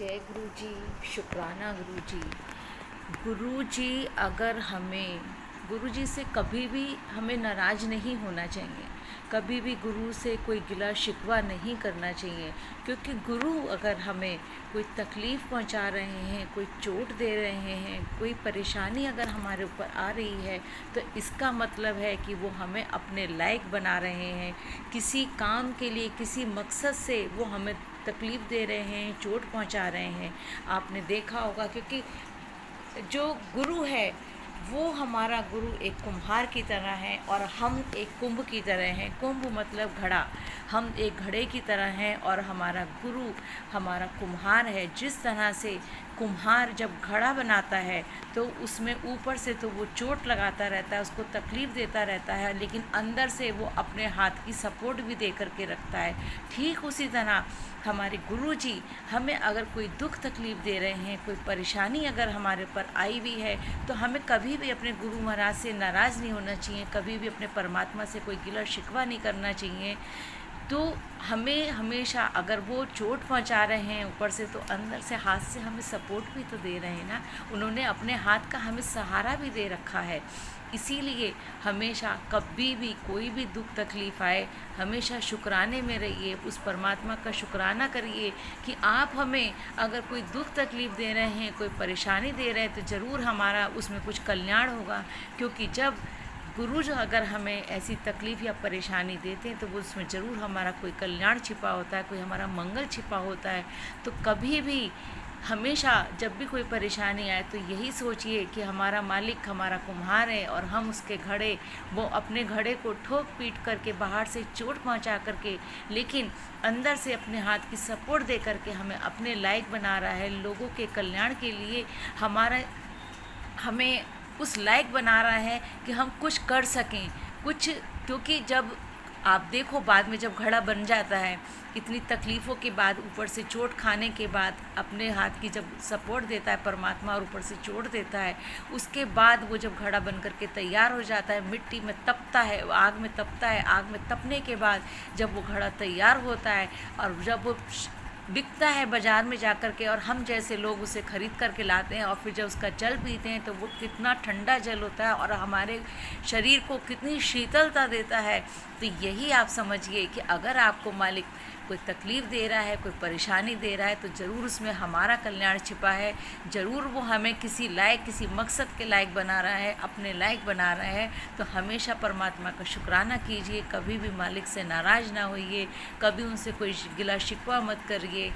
जय गुरु जी। शुक्राना गुरु जी। गुरु जी अगर हमें गुरु जी से कभी भी हमें नाराज़ नहीं होना चाहिए, कभी भी गुरु से कोई गिला शिकवा नहीं करना चाहिए, क्योंकि गुरु अगर हमें कोई तकलीफ़ पहुंचा रहे हैं, कोई चोट दे रहे हैं, कोई परेशानी अगर हमारे ऊपर आ रही है, तो इसका मतलब है कि वो हमें अपने लायक बना रहे हैं। किसी काम के लिए, किसी मकसद से वो हमें तकलीफ़ दे रहे हैं, चोट पहुंचा रहे हैं। आपने देखा होगा, क्योंकि जो गुरु है वो हमारा गुरु एक कुम्हार की तरह है और हम एक कुंभ की तरह हैं। कुंभ मतलब घड़ा, हम एक घड़े की तरह हैं और हमारा गुरु हमारा कुम्हार है। जिस तरह से कुम्हार जब घड़ा बनाता है तो उसमें ऊपर से तो वो चोट लगाता रहता है, उसको तकलीफ़ देता रहता है, लेकिन अंदर से वो अपने हाथ की सपोर्ट भी दे करके रखता है। ठीक उसी तरह हमारे गुरु जी हमें अगर कोई दुख तकलीफ़ दे रहे हैं, कोई परेशानी अगर हमारे पर आई हुई है, तो हमें कभी भी अपने गुरु महाराज से नाराज़ नहीं होना चाहिए, कभी भी अपने परमात्मा से कोई गिला शिकवा नहीं करना चाहिए। तो हमें हमेशा अगर वो चोट पहुंचा रहे हैं ऊपर से, तो अंदर से हाथ से हमें सपोर्ट भी तो दे रहे हैं ना। उन्होंने अपने हाथ का हमें सहारा भी दे रखा है। इसीलिए हमेशा कभी भी कोई भी दुख तकलीफ़ आए, हमेशा शुक्राने में रहिए, उस परमात्मा का शुक्राना करिए कि आप हमें अगर कोई दुख तकलीफ़ दे रहे हैं, कोई परेशानी दे रहे हैं, तो ज़रूर हमारा उसमें कुछ कल्याण होगा। क्योंकि जब गुरु जो अगर हमें ऐसी तकलीफ़ या परेशानी देते हैं, तो वो उसमें ज़रूर हमारा कोई कल्याण छिपा होता है, कोई हमारा मंगल छिपा होता है। तो कभी भी हमेशा जब भी कोई परेशानी आए, तो यही सोचिए कि हमारा मालिक हमारा कुम्हार है और हम उसके घड़े, वो अपने घड़े को ठोक पीट करके बाहर से चोट पहुंचा करके, लेकिन अंदर से अपने हाथ की सपोर्ट दे करके हमें अपने लायक बना रहा है। लोगों के कल्याण के लिए हमें उस लायक बना रहा है कि हम कुछ कर सकें कुछ। क्योंकि जब आप देखो, बाद में जब घड़ा बन जाता है, इतनी तकलीफ़ों के बाद, ऊपर से चोट खाने के बाद, अपने हाथ की जब सपोर्ट देता है परमात्मा और ऊपर से चोट देता है, उसके बाद वो जब घड़ा बन करके तैयार हो जाता है, मिट्टी में तपता है, आग में तपता है, आग में तपने के बाद जब वो घड़ा तैयार होता है और जब वो बिकता है बाज़ार में जा कर के, और हम जैसे लोग उसे ख़रीद करके लाते हैं और फिर जब उसका जल पीते हैं, तो वो कितना ठंडा जल होता है और हमारे शरीर को कितनी शीतलता देता है। तो यही आप समझिए कि अगर आपको मालिक कोई तकलीफ़ दे रहा है, कोई परेशानी दे रहा है, तो ज़रूर उसमें हमारा कल्याण छिपा है। ज़रूर वो हमें किसी लायक, किसी मकसद के लायक बना रहा है, अपने लायक बना रहा है। तो हमेशा परमात्मा का शुक्राना कीजिए, कभी भी मालिक से नाराज़ ना होइए, कभी उनसे कोई गिला शिकवा मत करिए।